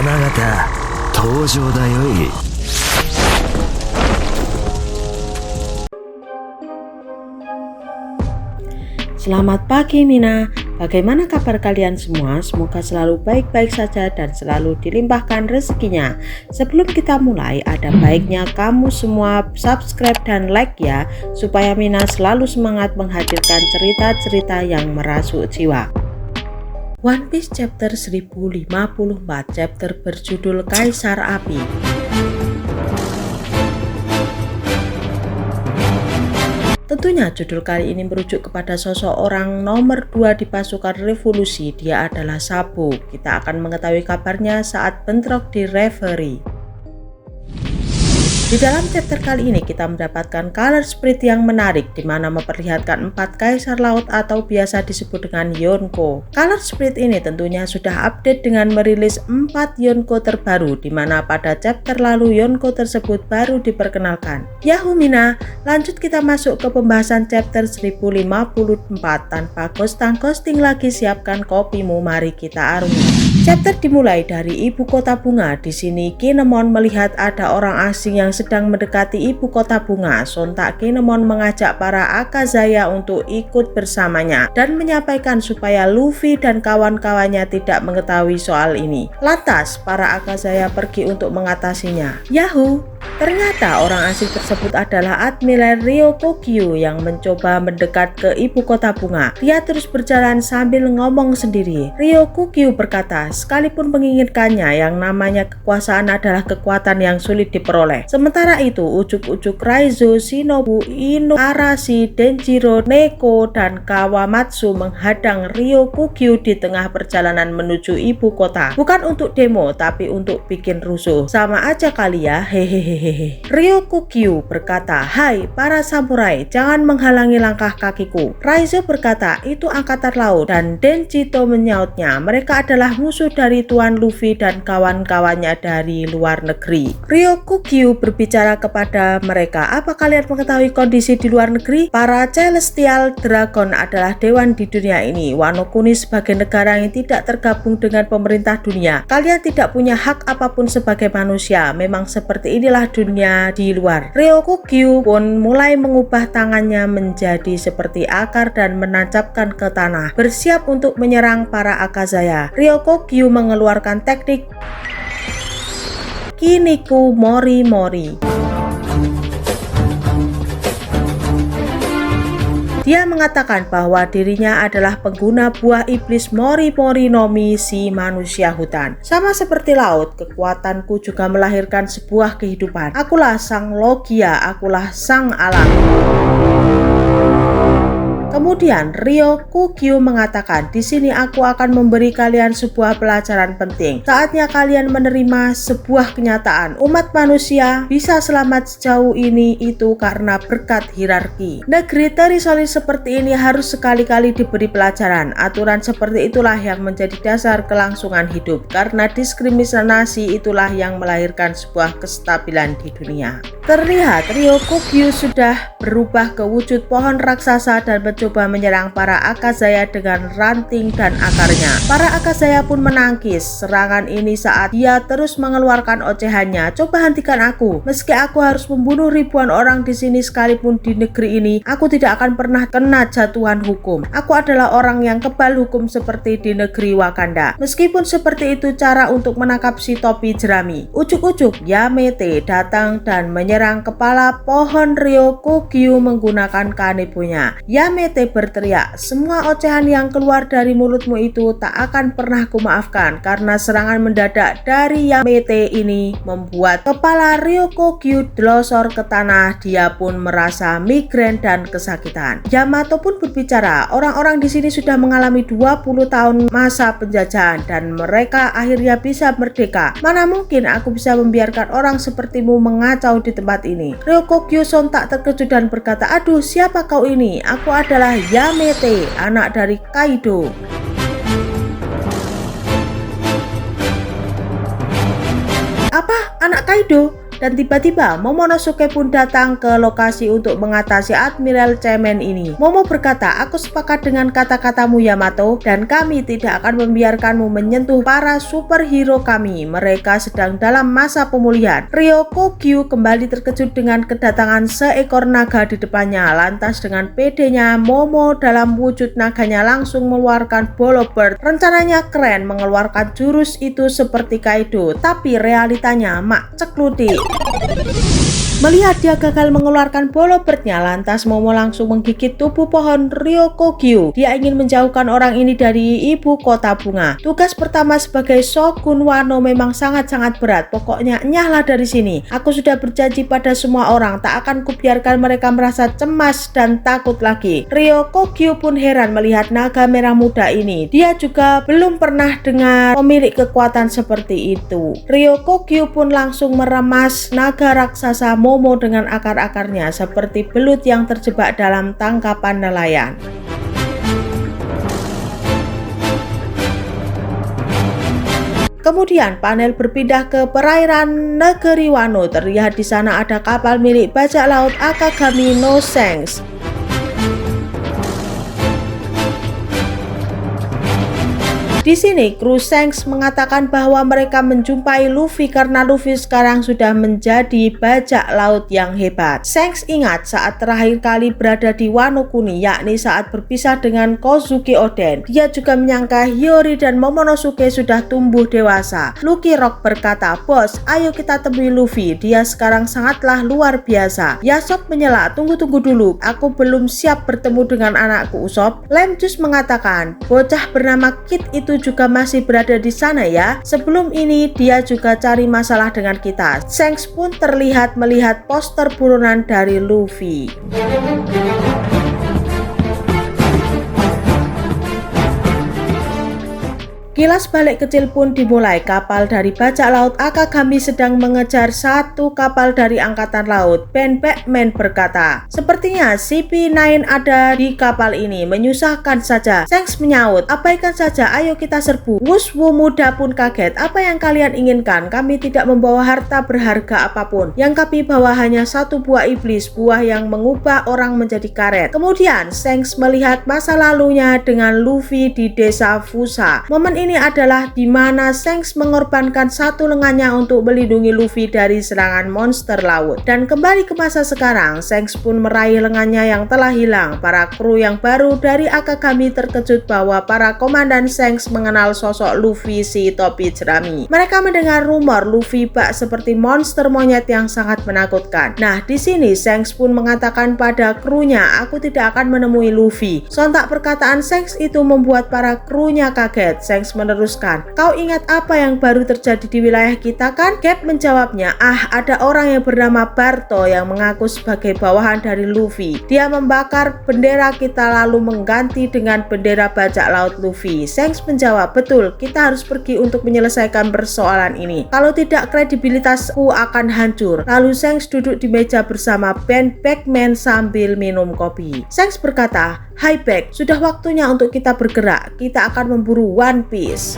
様方登場だよい。Selamat pagi Mina, bagaimana kabar kalian semua? Semoga selalu baik-baik saja dan selalu dilimpahkan rezekinya. Sebelum kita mulai, ada baiknya kamu semua subscribe dan like ya, supaya Mina selalu semangat menghadirkan cerita-cerita yang merasuk jiwa. One Piece chapter 1054, chapter berjudul Kaisar Api. Tentunya judul kali ini merujuk kepada sosok orang nomor 2 di pasukan revolusi. Dia adalah Sabo. Kita akan mengetahui kabarnya saat bentrok di Reverie. Di dalam chapter kali ini kita mendapatkan color spread yang menarik, di mana memperlihatkan 4 kaisar laut atau biasa disebut dengan Yonko. Color spread ini tentunya sudah update dengan merilis 4 Yonko terbaru, di mana pada chapter lalu Yonko tersebut baru diperkenalkan. Yahoo Mina, lanjut kita masuk ke pembahasan chapter 1054. Tanpa ghosting lagi, siapkan kopimu, mari kita arungi. Chapter dimulai dari ibu kota bunga. Di sini Kinemon melihat ada orang asing yang sedang mendekati ibu kota bunga. Sontak Kinemon mengajak para Akazaya untuk ikut bersamanya dan menyampaikan supaya Luffy dan kawan-kawannya tidak mengetahui soal ini. Lantas para Akazaya pergi untuk mengatasinya. Yahoo! Ternyata orang asing tersebut adalah Admiral Ryokugyu yang mencoba mendekat ke ibu kota bunga. Dia terus berjalan sambil ngomong sendiri. Ryokugyu berkata, sekalipun menginginkannya, yang namanya kekuasaan adalah kekuatan yang sulit diperoleh. Sementara itu, ujuk-ujuk Raizo, Shinobu, Ino, Arashi, Denjiro, Neko, dan Kawamatsu menghadang Ryokugyu di tengah perjalanan menuju ibu kota. Bukan untuk demo, tapi untuk bikin rusuh. Sama aja kali ya, hehehe. Ryokugyu berkata, hai para samurai, jangan menghalangi langkah kakiku. Raizo berkata, itu angkatan laut, dan Denjito menyautnya, mereka adalah musuh dari Tuan Luffy dan kawan-kawannya dari luar negeri. Ryokugyu berbicara kepada mereka, apa kalian mengetahui kondisi di luar negeri? Para Celestial Dragon adalah dewan di dunia ini. Wano Kuni sebagai negara yang tidak tergabung dengan pemerintah dunia. Kalian tidak punya hak apapun sebagai manusia. Memang seperti inilah dunia di luar. Ryokugyu pun mulai mengubah tangannya menjadi seperti akar dan menancapkan ke tanah, bersiap untuk menyerang para Akazaya. Ryokugyu mengeluarkan teknik Kiniku Mori Mori. Dia mengatakan bahwa dirinya adalah pengguna buah iblis Mori Mori no Mi, si manusia hutan. Sama seperti laut, kekuatanku juga melahirkan sebuah kehidupan. Akulah sang Logia, akulah sang alam. Kemudian Ryokugyu mengatakan, di sini aku akan memberi kalian sebuah pelajaran penting. Saatnya kalian menerima sebuah kenyataan. Umat manusia bisa selamat sejauh ini itu karena berkat hierarki. Negeri terisolir seperti ini harus sekali-kali diberi pelajaran. Aturan seperti itulah yang menjadi dasar kelangsungan hidup. Karena diskriminasi itulah yang melahirkan sebuah kestabilan di dunia. Terlihat Ryokugyu sudah berubah ke wujud pohon raksasa dan mencoba menyerang para Akazaya dengan ranting dan akarnya. Para Akazaya pun menangkis serangan ini saat dia terus mengeluarkan ocehannya. Coba hentikan aku. Meski aku harus membunuh ribuan orang di sini sekalipun di negeri ini, aku tidak akan pernah kena jatuhan hukum. Aku adalah orang yang kebal hukum seperti di negeri Wakanda. Meskipun seperti itu cara untuk menangkap si topi jerami. Ujuk-ujuk Yamete datang dan menyerang kepala pohon Ryokugyu menggunakan kanebonya. Yamete berteriak, semua ocehan yang keluar dari mulutmu itu tak akan pernah kumaafkan. Karena serangan mendadak dari Yamete ini membuat kepala Ryokugyu delosor ke tanah. Dia pun merasa migrain dan kesakitan. Yamato pun berbicara, orang-orang di sini sudah mengalami 20 tahun masa penjajahan dan mereka akhirnya bisa merdeka. Mana mungkin aku bisa membiarkan orang sepertimu mengacau di tempat ini. Ryokugyu sontak terkejut dan berkata, aduh, siapa kau ini? Aku adalah Yamete, anak dari Kaido. Apa? Anak Kaido? Dan tiba-tiba Momonosuke pun datang ke lokasi untuk mengatasi Admiral Cemen ini. Momo berkata, "Aku sepakat dengan kata-katamu Yamato, dan kami tidak akan membiarkanmu menyentuh para superhero kami. Mereka sedang dalam masa pemulihan." Ryokogyu kembali terkejut dengan kedatangan seekor naga di depannya. Lantas dengan pedenya Momo dalam wujud naganya langsung mengeluarkan Bolo Bird. Rencananya keren mengeluarkan jurus itu seperti Kaido, tapi realitanya mak cekluti. Melihat dia gagal mengeluarkan Bolo Bird-nya, lantas Momo langsung menggigit tubuh pohon Ryokogyu. Dia ingin menjauhkan orang ini dari ibu kota bunga. Tugas pertama sebagai Shogun Wano memang sangat-sangat berat. Pokoknya nyahlah dari sini. Aku sudah berjanji pada semua orang, tak akan kubiarkan mereka merasa cemas dan takut lagi. Ryokogyu pun heran melihat naga merah muda ini. Dia juga belum pernah dengar pemilik kekuatan seperti itu. Ryokogyu pun langsung meremas naga raksasa Momo dengan akar-akarnya seperti belut yang terjebak dalam tangkapan nelayan. Kemudian panel berpindah ke perairan negeri Wano. Terlihat di sana ada kapal milik bajak laut Akagami no Shanks. Di sini, kru Shanks mengatakan bahwa mereka menjumpai Luffy karena Luffy sekarang sudah menjadi bajak laut yang hebat. Shanks ingat saat terakhir kali berada di Wano Kuni, yakni saat berpisah dengan Kozuki Oden. Dia juga menyangka Hiyori dan Momonosuke sudah tumbuh dewasa. Lucky Rock berkata, "Bos, ayo kita temui Luffy. Dia sekarang sangatlah luar biasa." Yasop menyela, "Tunggu dulu. Aku belum siap bertemu dengan anakku Usopp." Lemjus mengatakan, "Bocah bernama Kid itu juga masih berada di sana ya. Sebelum ini dia juga cari masalah dengan kita." Shanks pun terlihat melihat poster buronan dari Luffy. Kilas balik kecil pun dimulai. Kapal dari bajak laut Akagami sedang mengejar satu kapal dari angkatan laut. Ben Beckman berkata, "Sepertinya CP9 ada di kapal ini. Menyusahkan saja." Shanks menyaut, "Abaikan saja, ayo kita serbu." Wuswu muda pun kaget. "Apa yang kalian inginkan? Kami tidak membawa harta berharga apapun. Yang kami bawa hanya satu buah iblis, buah yang mengubah orang menjadi karet." Kemudian Shanks melihat masa lalunya dengan Luffy di desa Fusa. Momen ini adalah di mana Shanks mengorbankan satu lengannya untuk melindungi Luffy dari serangan monster laut. Dan kembali ke masa sekarang, Shanks pun meraih lengannya yang telah hilang. Para kru yang baru dari Akagami terkejut bahwa para komandan Shanks mengenal sosok Luffy si topi jerami. Mereka mendengar rumor Luffy bak seperti monster monyet yang sangat menakutkan. Nah, di sini Shanks pun mengatakan pada krunya, "Aku tidak akan menemui Luffy." Sontak perkataan Shanks itu membuat para krunya kaget. Shanks meneruskan, "Kau ingat apa yang baru terjadi di wilayah kita kan?" Cap menjawabnya, "Ada orang yang bernama Barto yang mengaku sebagai bawahan dari Luffy. Dia membakar bendera kita lalu mengganti dengan bendera bajak laut Luffy." Shanks menjawab, "Betul, kita harus pergi untuk menyelesaikan persoalan ini. Kalau tidak, kredibilitasku akan hancur." Lalu Shanks duduk di meja bersama Ben Beckman sambil minum kopi. Shanks berkata, "Hai Beck, sudah waktunya untuk kita bergerak. Kita akan memburu One Piece."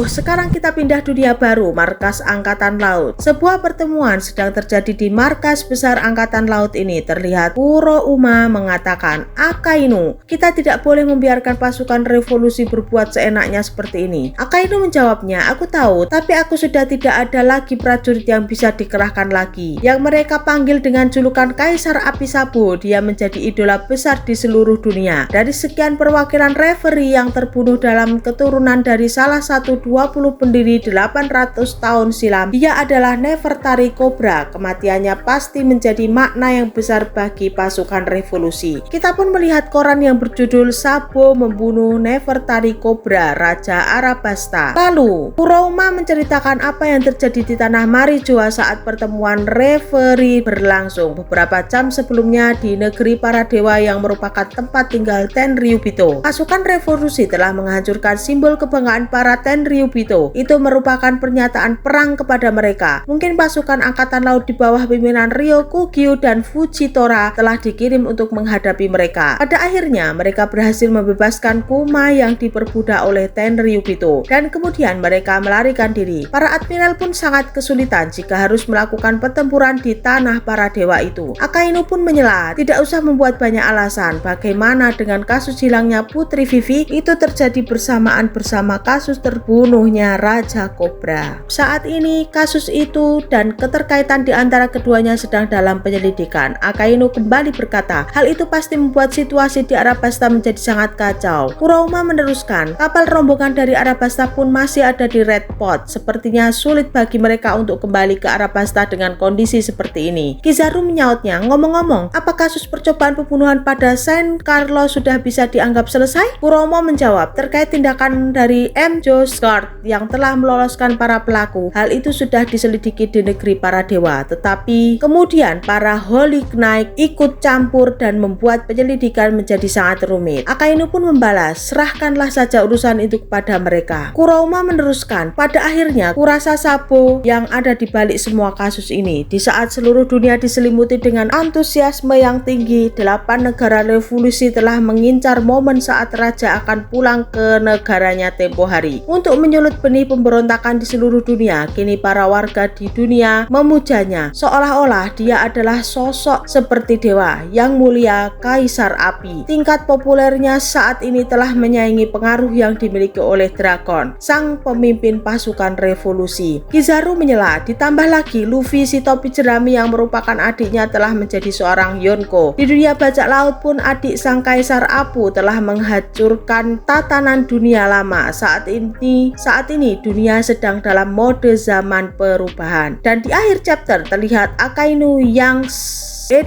Sekarang kita pindah dunia baru, markas Angkatan Laut. Sebuah pertemuan sedang terjadi di markas besar Angkatan Laut ini. Terlihat Kurouma mengatakan, "Akainu, kita tidak boleh membiarkan pasukan revolusi berbuat seenaknya seperti ini." Akainu menjawabnya, "Aku tahu, tapi aku sudah tidak ada lagi prajurit yang bisa dikerahkan lagi." Yang mereka panggil dengan julukan Kaisar Api Sabu, dia menjadi idola besar di seluruh dunia. Dari sekian perwakilan referee yang terbunuh dalam keturunan dari salah satu 20 pendiri 800 tahun silam, dia adalah Nefertari Cobra. Kematiannya pasti menjadi makna yang besar bagi pasukan revolusi. Kita pun melihat koran yang berjudul "Sabo membunuh Nefertari Cobra, Raja Arabasta." Lalu Kurouma menceritakan apa yang terjadi di tanah Marijoa saat pertemuan referee berlangsung beberapa jam sebelumnya di negeri para dewa yang merupakan tempat tinggal Tenryubito. Pasukan revolusi telah menghancurkan simbol kebanggaan para Tenryubito. Itu merupakan pernyataan perang kepada mereka. Mungkin pasukan angkatan laut di bawah pimpinan Ryokugyu dan Fujitora telah dikirim untuk menghadapi mereka. Pada akhirnya mereka berhasil membebaskan Kuma yang diperbudak oleh Tenryubito dan kemudian mereka melarikan diri. Para admiral pun sangat kesulitan jika harus melakukan pertempuran di tanah para dewa itu. Akainu pun menyela, tidak usah membuat banyak alasan. Bagaimana dengan kasus hilangnya Putri Vivi? Itu terjadi bersamaan bersama kasus terbunuhnya Raja Cobra. Saat ini kasus itu dan keterkaitan di antara keduanya sedang dalam penyelidikan. Akainu kembali berkata, hal itu pasti membuat situasi di Arabasta menjadi sangat kacau. Kuroma meneruskan, kapal rombongan dari Arabasta pun masih ada di Red Pot. Sepertinya sulit bagi mereka untuk kembali ke Arabasta dengan kondisi seperti ini. Kizaru menyautnya, ngomong-ngomong, apa kasus percobaan pembunuhan pada Saint Carlo sudah bisa dianggap selesai? Kuromo menjawab, terkait tindakan dari M. Josgard yang telah meloloskan para pelaku, hal itu sudah diselidiki di negeri para dewa, tetapi kemudian para Holy Knight ikut campur dan membuat penyelidikan menjadi sangat rumit. Akainu pun membalas, serahkanlah saja urusan itu kepada mereka. Kuroma meneruskan, pada akhirnya kurasa Sabo yang ada di balik semua kasus ini. Di saat seluruh dunia diselimuti dengan antusiasme yang tinggi, 8 negara revolusi telah mengincar momen saat raja akan pulang ke negaranya tempo hari. Untuk menyulut benih pemberontakan di seluruh dunia, kini para warga di dunia memujanya, seolah-olah dia adalah sosok seperti dewa yang mulia, kaisar api. Tingkat populernya saat ini telah menyaingi pengaruh yang dimiliki oleh Dragon, sang pemimpin pasukan revolusi. Kizaru menyela, ditambah lagi Luffy si topi jerami yang merupakan adiknya telah menjadi seorang Yonko. Di dunia bajak laut pun adik sang kaisar Apu telah menghancurkan tatanan dunia lama. Saat ini dunia sedang dalam mode zaman perubahan. Dan di akhir chapter terlihat Akainu yang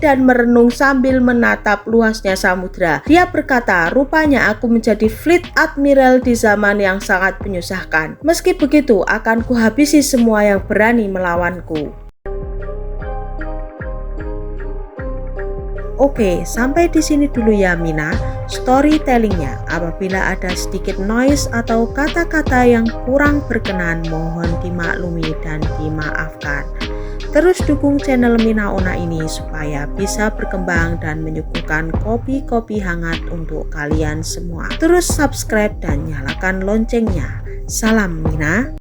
dan merenung sambil menatap luasnya samudra. Dia berkata, rupanya aku menjadi fleet admiral di zaman yang sangat menyusahkan. Meski begitu, akan kuhabisi semua yang berani melawanku. Oke, sampai di sini dulu ya Mina storytellingnya. Apabila ada sedikit noise atau kata-kata yang kurang berkenan, mohon dimaklumi dan dimaafkan. Terus dukung channel Mina Ona ini supaya bisa berkembang dan menyuguhkan kopi-kopi hangat untuk kalian semua. Terus subscribe dan nyalakan loncengnya. Salam Mina.